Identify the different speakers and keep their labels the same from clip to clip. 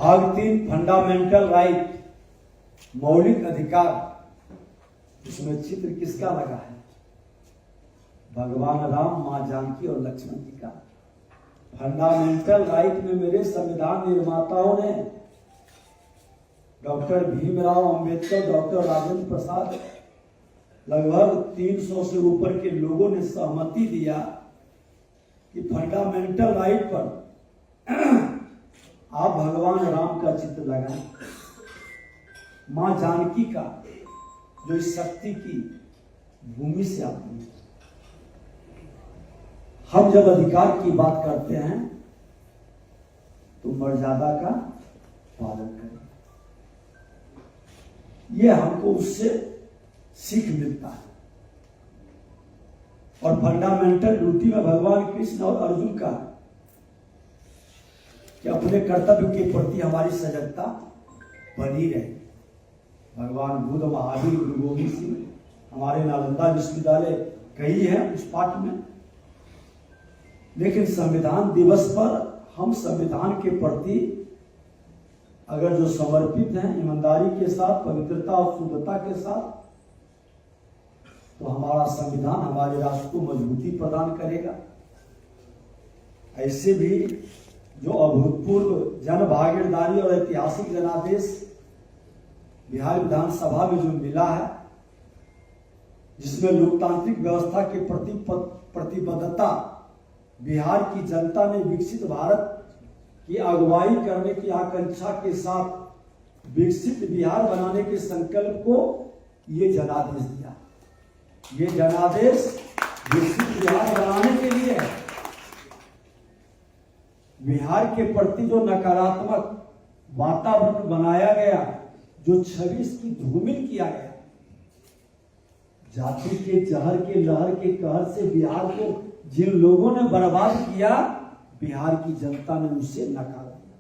Speaker 1: भाग 3 fundamental right, मौलिक अधिकार। इसमें चित्र किसका लगा है? भगवान राम, मां जानकी और लक्ष्मण जी का। फंडामेंटल राइट में मेरे संविधान निर्माताओं ने डॉक्टर भीमराव अंबेडकर, डॉक्टर राजेंद्र प्रसाद, लगभग 300 से ऊपर के लोगों ने सहमति दिया कि फंडामेंटल राइट पर आप भगवान राम का चित्र लगाएं, मां जानकी का, जो इस शक्ति की भूमि से आती है। हम जब अधिकार की बात करते हैं तो मर्यादा का पालन करें, यह हमको उससे सीख मिलता है। और फंडामेंटल ड्यूटी में भगवान कृष्ण और अर्जुन का कि अपने कर्तव्य के प्रति हमारी सजगता बनी रहे। भगवान बुद्ध, महावीर, गुरु गोविंद सिंह, हमारे नालंदा विश्वविद्यालय कई है उस पाठ में। लेकिन संविधान दिवस पर हम संविधान के प्रति अगर जो समर्पित हैं, ईमानदारी के साथ, पवित्रता और शुद्धता के साथ, तो हमारा संविधान हमारे राष्ट्र को मजबूती प्रदान करेगा। ऐसे भी जो अभूतपूर्व जन भागीदारी और ऐतिहासिक जनादेश बिहार विधानसभा में जो मिला है, जिसमें लोकतांत्रिक व्यवस्था के प्रति प्रतिबद्धता, बिहार की जनता ने विकसित भारत की अगुवाई करने की आकांक्षा के साथ विकसित बिहार बनाने के संकल्प को ये जनादेश दिया। ये जनादेश विकसित बिहार बनाने के लिए है। बिहार के प्रति जो नकारात्मक वातावरण बनाया गया, जो छवि की धूमिल किया गया, जाति के जहर के लहर के कहर से बिहार को जिन लोगों ने बर्बाद किया, बिहार की जनता ने उसे नकार दिया।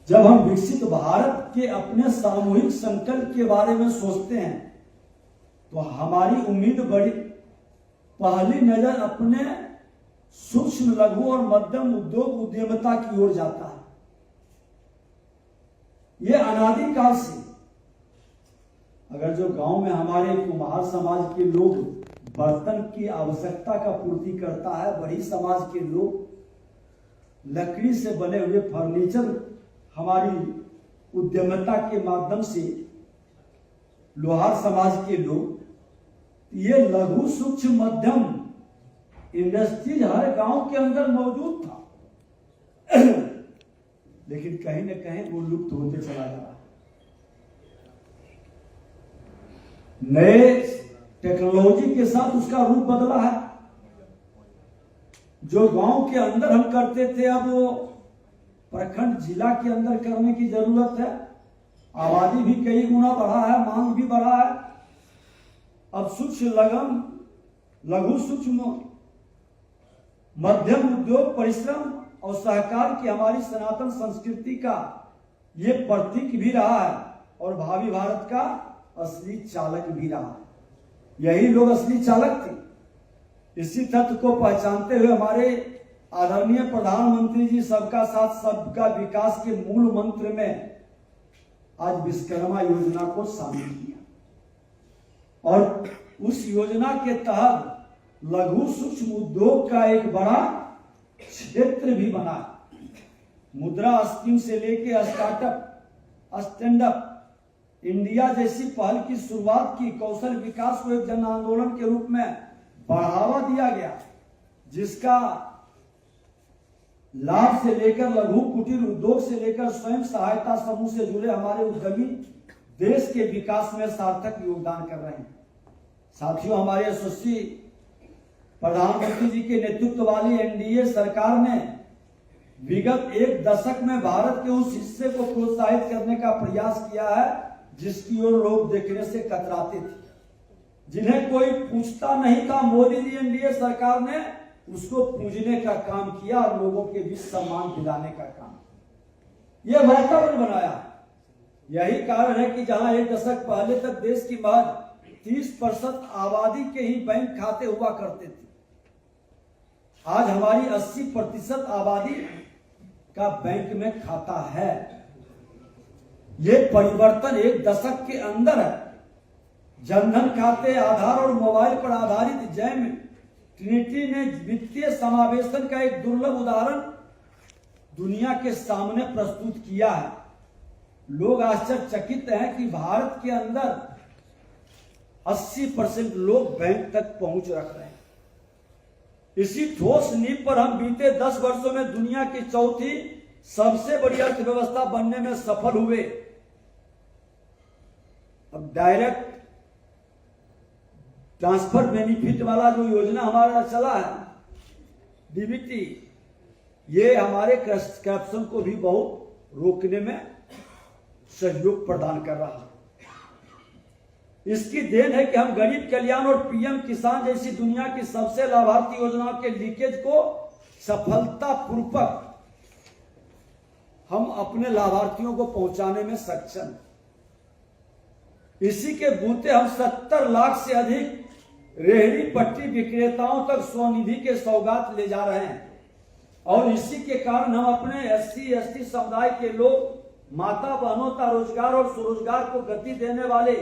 Speaker 1: जब हम विकसित भारत के अपने सामूहिक संकल्प के बारे में सोचते हैं तो हमारी उम्मीद बड़ी पहली नजर अपने सूक्ष्म, लघु और मध्यम उद्योग उद्यमिता की ओर जाता है। यह अनादि काल से, अगर जो गांव में हमारे कुम्हार समाज के लोग बर्तन की आवश्यकता का पूर्ति करता है, वही समाज के लोग लकड़ी से बने हुए फर्नीचर हमारी उद्यमिता के माध्यम से, लोहार समाज के लोग, ये लघु सूक्ष्म मध्यम इंडस्ट्रीज हर गांव के अंदर मौजूद था। लेकिन कहीं न कहीं वो लुप्त होते चला जा रहा है। नए टेक्नोलॉजी के साथ उसका रूप बदला है। जो गांव के अंदर हम करते थे, अब वो प्रखंड, जिला के अंदर करने की जरूरत है। आबादी भी कई गुना बढ़ा है, मांग भी बढ़ा है। अब सूक्ष्म लघु सूक्ष्म मध्यम उद्योग, परिश्रम और सहकार की हमारी सनातन संस्कृति का ये प्रतीक भी रहा है और भावी भारत का असली चालक भी रहा है। यही लोग असली चालक थे। इसी तथ्य को पहचानते हुए हमारे आदरणीय प्रधानमंत्री जी सबका साथ सबका विकास के मूल मंत्र में आज विश्वकर्मा योजना को शामिल किया और उस योजना के तहत लघु सूक्ष्म उद्योग का एक बड़ा क्षेत्र भी बना। मुद्रा स्कीम से लेकर स्टार्टअप, स्टैंड अप इंडिया जैसी पहल की शुरुआत की। कौशल विकास को एक जन आंदोलन के रूप में बढ़ावा दिया गया, जिसका लाभ से लेकर लघु कुटीर उद्योग से लेकर स्वयं सहायता समूह से जुड़े हमारे उद्यमी देश के विकास में सार्थक योगदान कर रहे हैं। साथियों, हमारे यशस्वी प्रधानमंत्री जी के नेतृत्व वाली एनडीए सरकार ने विगत एक दशक में भारत के उस हिस्से को प्रोत्साहित करने का प्रयास किया है जिसकी ओर लोग देखने से कतराते थे, जिन्हें कोई पूछता नहीं था। मोदी जी, एनडीए सरकार ने उसको पूजने का काम किया और लोगों के बीच सम्मान दिलाने का काम, यह वातावरण बनाया। यही कारण है कि जहां एक दशक पहले तक देश की महज 30% आबादी के ही बैंक खाते हुआ करते थे, आज हमारी 80% आबादी का बैंक में खाता है। ये परिवर्तन एक दशक के अंदर है। जनधन खाते, आधार और मोबाइल पर आधारित जैम ट्रिनिटी ने वित्तीय समावेशन का एक दुर्लभ उदाहरण दुनिया के सामने प्रस्तुत किया है। लोग आश्चर्यचकित हैं कि भारत के अंदर 80% लोग बैंक तक पहुंच रख रहे हैं। इसी ठोस नींव पर हम बीते 10 वर्षों में दुनिया की चौथी सबसे बड़ी अर्थव्यवस्था बनने में सफल हुए। अब डायरेक्ट ट्रांसफर बेनिफिट वाला जो योजना हमारा चला है, डीबीटी, ये हमारे करप्शन को भी बहुत रोकने में सहयोग प्रदान कर रहा है। इसकी देन है कि हम गरीब कल्याण और पीएम किसान जैसी दुनिया की सबसे लाभार्थी योजनाओं के लीकेज को सफलतापूर्वक हम अपने लाभार्थियों को पहुंचाने में सक्षम हैं। इसी के बूते हम 70 लाख से अधिक रेहड़ी पट्टी विक्रेताओं तक स्वनिधि के सौगात ले जा रहे हैं। और इसी के कारण हम अपने SC ST समुदाय के लोग, माता बहनों का रोजगार और स्वरोजगार को गति देने वाले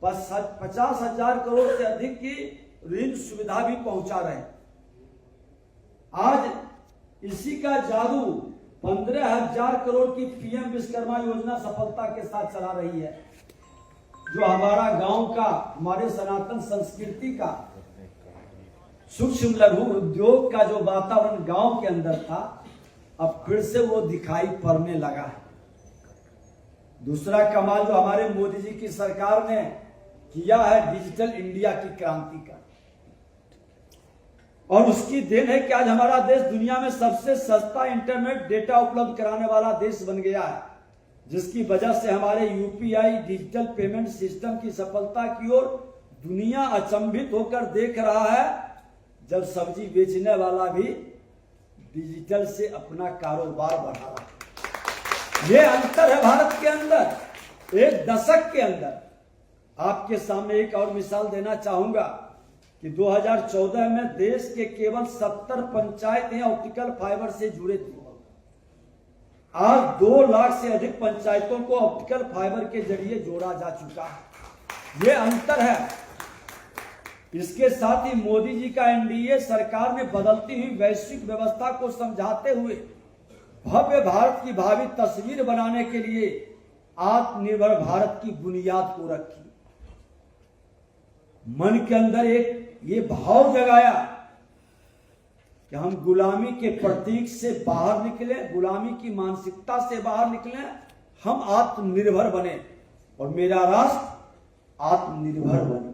Speaker 1: 50,000 करोड़ से अधिक की ऋण सुविधा भी पहुंचा रहे हैं। आज इसी का जादू 15,000 करोड़ की पीएम विश्वकर्मा योजना सफलता के साथ चला रही है, जो हमारा गांव का, हमारे सनातन संस्कृति का सूक्ष्म लघु उद्योग का जो वातावरण गांव के अंदर था, अब फिर से वो दिखाई पड़ने लगा है। दूसरा कमाल जो हमारे मोदी जी की सरकार ने किया है, डिजिटल इंडिया की क्रांति का, और उसकी देन है कि आज हमारा देश दुनिया में सबसे सस्ता इंटरनेट डेटा उपलब्ध कराने वाला देश बन गया है, जिसकी वजह से हमारे यूपीआई डिजिटल पेमेंट सिस्टम की सफलता की ओर दुनिया अचंभित होकर देख रहा है। जब सब्जी बेचने वाला भी डिजिटल से अपना कारोबार बढ़ा रहा है। ये अंतर है भारत के अंदर। एक दशक के अंदर आपके सामने एक और मिसाल देना चाहूंगा कि 2014 में देश के केवल 70 पंचायतें ऑप्टिकल फाइबर से जुड़े थे। आज 2 लाख से अधिक पंचायतों को ऑप्टिकल फाइबर के जरिए जोड़ा जा चुका है। ये अंतर है। इसके साथ ही मोदी जी का एनडीए सरकार ने बदलती हुई वैश्विक व्यवस्था को समझाते हुए भव्य भारत की भावी तस्वीर बनाने के लिए आत्मनिर्भर भारत की बुनियाद को रखी। मन के अंदर एक ये भाव जगाया कि हम गुलामी के प्रतीक से बाहर निकले, गुलामी की मानसिकता से बाहर निकले, हम आत्मनिर्भर बने और मेरा राष्ट्र आत्मनिर्भर बने।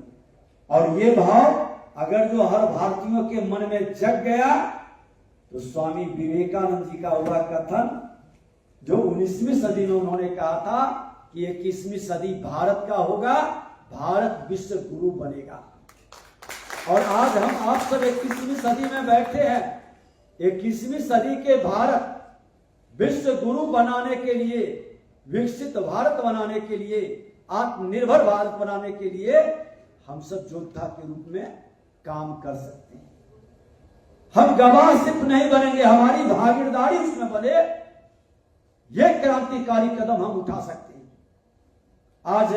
Speaker 1: और ये भाव अगर जो हर भारतीयों के मन में जग गया तो स्वामी विवेकानंद जी का हुआ कथन, जो 19वीं सदी में उन्होंने कहा था कि 21वीं सदी भारत का होगा, भारत विश्व गुरु बनेगा। और आज हम आप सब 21वीं सदी में बैठे हैं। 21वीं सदी के भारत विश्व गुरु बनाने के लिए, विकसित भारत बनाने के लिए, आत्मनिर्भर भारत बनाने के लिए हम सब योद्धा के रूप में काम कर सकते हैं। हम गवाह सिर्फ नहीं बनेंगे, हमारी भागीदारी उसमें बने, यह क्रांतिकारी कदम हम उठा सकते हैं। आज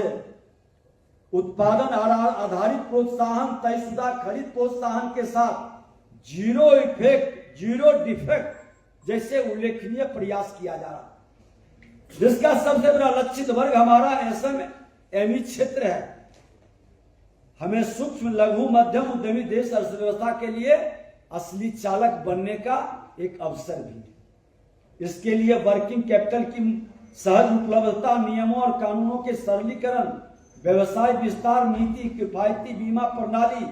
Speaker 1: उत्पादन आधारित प्रोत्साहन, तयशुदा खरीद प्रोत्साहन के साथ जीरो इफेक्ट, जीरो डिफेक्ट जैसे उल्लेखनीय प्रयास किया जा रहा है, जिसका सबसे बड़ा लक्षित वर्ग हमारा SME क्षेत्र है। हमें सूक्ष्म लघु मध्यम उद्यमी देश अर्थव्यवस्था के लिए असली चालक बनने का एक अवसर भी है। इसके लिए वर्किंग कैपिटल की सहज उपलब्धता, नियमों और कानूनों के सरलीकरण, व्यवसाय विस्तार नीति, किफायती बीमा प्रणाली,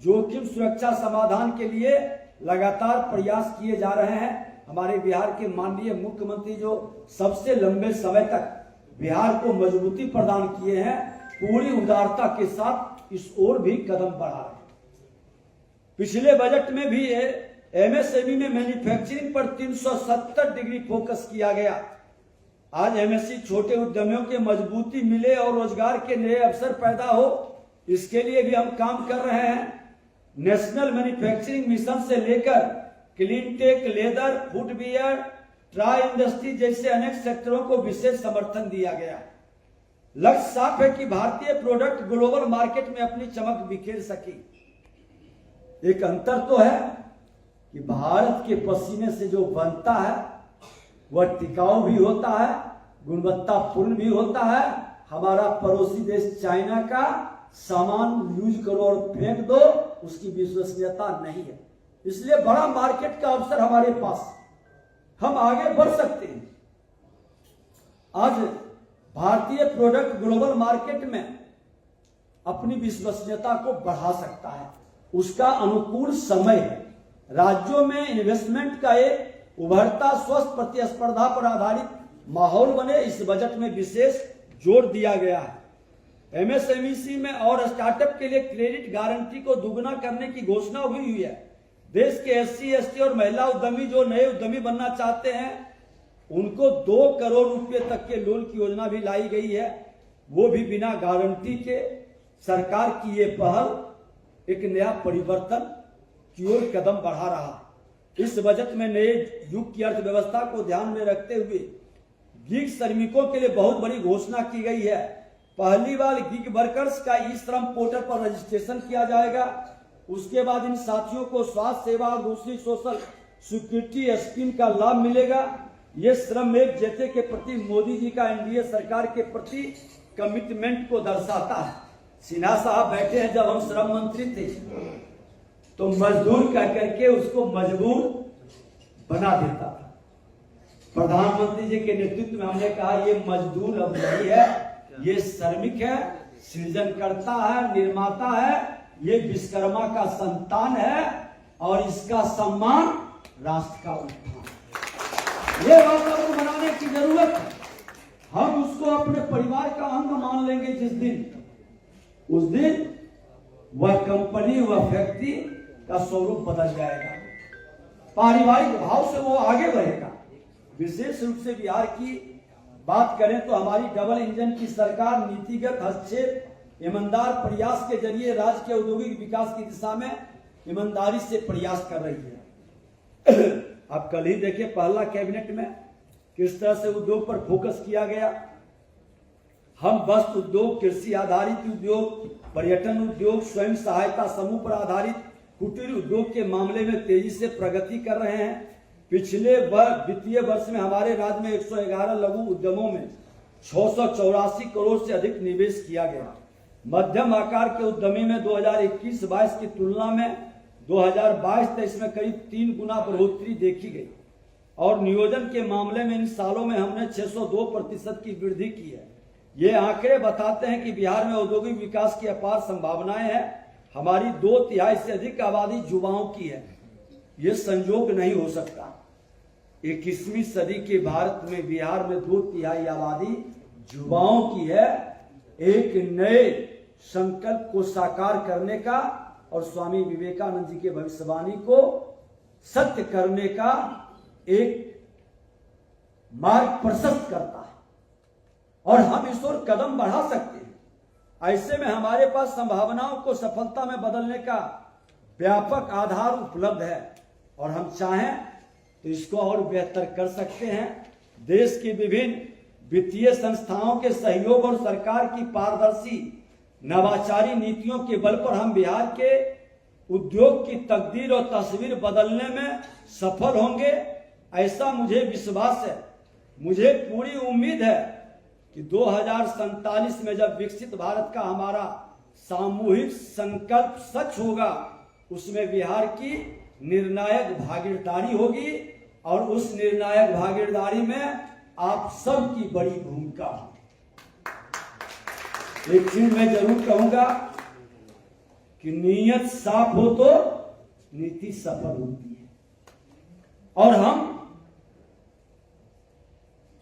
Speaker 1: जोखिम सुरक्षा समाधान के लिए लगातार प्रयास किए जा रहे हैं। हमारे बिहार के माननीय मुख्यमंत्री जो सबसे लंबे समय तक बिहार को मजबूती प्रदान किए हैं, पूरी उदारता के साथ इस ओर भी कदम बढ़ा रहे हैं। पिछले बजट में भी MSME में मैन्युफैक्चरिंग पर 370 डिग्री फोकस किया गया। आज MSE छोटे उद्यमियों के मजबूती मिले और रोजगार के नए अवसर पैदा हो, इसके लिए भी हम काम कर रहे हैं। नेशनल मैन्युफैक्चरिंग मिशन से लेकर क्लीन टेक, लेदर, फुटवियर, ट्राई इंडस्ट्री जैसे अनेक सेक्टरों को विशेष समर्थन दिया गया। लक्ष्य साफ है कि भारतीय प्रोडक्ट ग्लोबल मार्केट में अपनी चमक बिखेर सके। एक अंतर तो है कि भारत के पसीने से जो बनता है वह टिकाऊ भी होता है, गुणवत्तापूर्ण भी होता है। हमारा पड़ोसी देश चाइना का सामान यूज करो और फेंक दो, उसकी विश्वसनीयता नहीं है। इसलिए बड़ा मार्केट का अवसर हमारे पास, हम आगे बढ़ सकते हैं। आज भारतीय प्रोडक्ट ग्लोबल मार्केट में अपनी विश्वसनीयता को बढ़ा सकता है, उसका अनुकूल समय है। राज्यों में इन्वेस्टमेंट का एक उभरता स्वस्थ प्रतिस्पर्धा पर आधारित माहौल बने, इस बजट में विशेष जोर दिया गया है। एमएसएमई में और स्टार्टअप के लिए क्रेडिट गारंटी को दुगना करने की घोषणा हुई है। देश के एससी, एसटी और महिला उद्यमी जो नए उद्यमी बनना चाहते हैं उनको 2 करोड़ रुपए तक के लोन की योजना भी लाई गई है, वो भी बिना गारंटी के। सरकार की ये पहल एक नया परिवर्तन की ओर कदम बढ़ा रहा। इस बजट में नए युग की अर्थव्यवस्था को ध्यान में रखते हुए गिग श्रमिकों के लिए बहुत बड़ी घोषणा की गई है। पहली बार गिग वर्कर्स का ई श्रम पोर्टल पर रजिस्ट्रेशन किया जाएगा। उसके बाद इन साथियों को स्वास्थ्य सेवा और दूसरी सोशल सिक्योरिटी स्कीम का लाभ मिलेगा। ये श्रम एक जैसे के प्रति मोदी जी का एनडीए सरकार के प्रति कमिटमेंट को दर्शाता है। सिन्हा साहब बैठे हैं, जब हम श्रम मंत्री थे तो मजदूर कह करके उसको मजबूर बना देता था। प्रधानमंत्री जी के नेतृत्व में हमने कहा ये मजदूर अब नहीं है, ये श्रमिक है, सृजनकर्ता है, निर्माता है, ये विश्वकर्मा का संतान है और इसका सम्मान राष्ट्र का उत्थान। ये वातावरण बनाने की जरूरत है। हम उसको अपने परिवार का अंग मान लेंगे जिस दिन, उस दिन वह कंपनी, वह व्यक्ति का स्वरूप बदल जाएगा। पारिवारिक भाव से वो आगे बढ़ेगा। विशेष रूप से बिहार की बात करें तो हमारी डबल इंजन की सरकार नीतिगत हस्तक्षेप, ईमानदार प्रयास के जरिए राज्य के औद्योगिक विकास की दिशा में ईमानदारी से प्रयास कर रही है। आप कल ही देखे पहला कैबिनेट में किस तरह से उद्योग पर फोकस किया गया। हम वस्त्र उद्योग, कृषि आधारित उद्योग, पर्यटन उद्योग, स्वयं सहायता समूह पर आधारित कुटीर उद्योग के मामले में तेजी से प्रगति कर रहे हैं। पिछले वित्तीय वर्ष में हमारे राज्य में 111 लघु उद्यमों में 684 करोड़ से अधिक निवेश किया गया। मध्यम आकार के उद्यमी में 2021-22 की तुलना में 2022-23 में करीब 3 गुना बढ़ोतरी देखी गई और नियोजन के मामले में इन सालों में हमने 602% की वृद्धि की है। ये आंकड़े बताते हैं कि बिहार में औद्योगिक विकास की अपार संभावनाएं हैं। हमारी 2/3 से अधिक आबादी युवाओं की है। ये संयोग नहीं हो सकता। 21वीं सदी के भारत में बिहार में 2/3 आबादी युवाओं की है। एक नए संकल्प को साकार करने का और स्वामी विवेकानंद जी के भविष्यवाणी को सत्य करने का एक मार्ग प्रशस्त करता है और हम इस ओर कदम बढ़ा सकते हैं। ऐसे में हमारे पास संभावनाओं को सफलता में बदलने का व्यापक आधार उपलब्ध है और हम चाहें तो इसको और बेहतर कर सकते हैं। देश की विभिन्न वित्तीय संस्थाओं के सहयोग और सरकार की पारदर्शी नवाचारी नीतियों के बल पर हम बिहार के उद्योग की तकदीर और तस्वीर बदलने में सफल होंगे, ऐसा मुझे विश्वास है। मुझे पूरी उम्मीद है कि 2047 में जब विकसित भारत का हमारा सामूहिक संकल्प सच होगा, उसमें बिहार की निर्णायक भागीदारी होगी और उस निर्णायक भागीदारी में आप सबकी बड़ी भूमिका होगी। एक चीज मैं जरूर कहूंगा कि नीयत साफ हो तो नीति सफल होती है और हम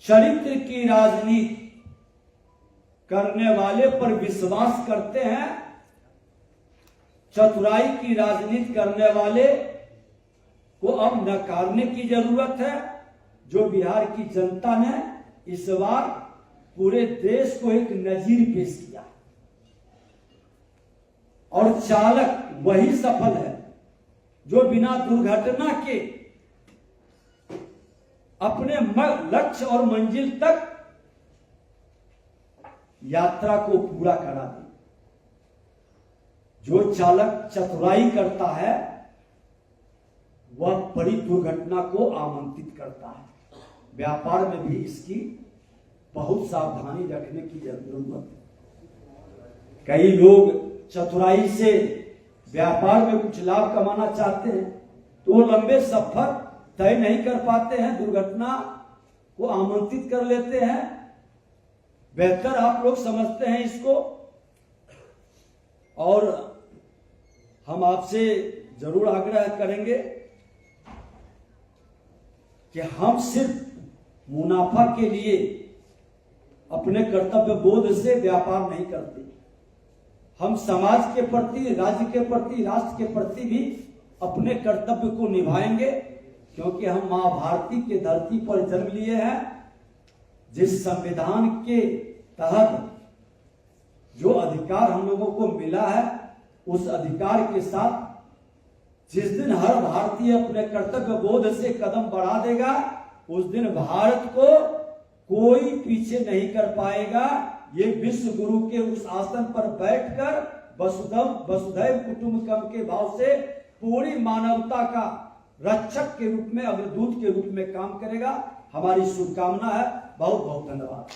Speaker 1: चरित्र की राजनीति करने वाले पर विश्वास करते हैं। चतुराई की राजनीति करने वाले को अब नकारने की जरूरत है। जो बिहार की जनता ने इस बार पूरे देश को एक नजीर पेश किया और चालक वही सफल है जो बिना दुर्घटना के अपने लक्ष्य और मंजिल तक यात्रा को पूरा करा दे। जो चालक चतुराई करता है वह बड़ी दुर्घटना को आमंत्रित करता है। व्यापार में भी इसकी बहुत सावधानी रखने की जरूरत है। कई लोग चतुराई से व्यापार में कुछ लाभ कमाना चाहते हैं तो वो लंबे सफर तय नहीं कर पाते हैं, दुर्घटना को आमंत्रित कर लेते हैं। बेहतर आप लोग समझते हैं इसको, और हम आपसे जरूर आग्रह करेंगे कि हम सिर्फ मुनाफा के लिए अपने कर्तव्य बोध से व्यापार नहीं करते। हम समाज के प्रति, राज्य के प्रति, राष्ट्र के प्रति भी अपने कर्तव्य को निभाएंगे, क्योंकि हम मां भारती के धरती पर जन्म लिए हैं। जिस संविधान के तहत जो अधिकार हम लोगों को मिला है, उस अधिकार के साथ जिस दिन हर भारतीय अपने कर्तव्य बोध से कदम बढ़ा देगा, उस दिन भारत को कोई पीछे नहीं कर पाएगा। ये विश्व गुरु के उस आसन पर बैठकर वसुधैव कुटुंबकम के भाव से पूरी मानवता का रक्षक के रूप में, अग्रदूत के रूप में काम करेगा। हमारी शुभकामना है। बहुत बहुत धन्यवाद।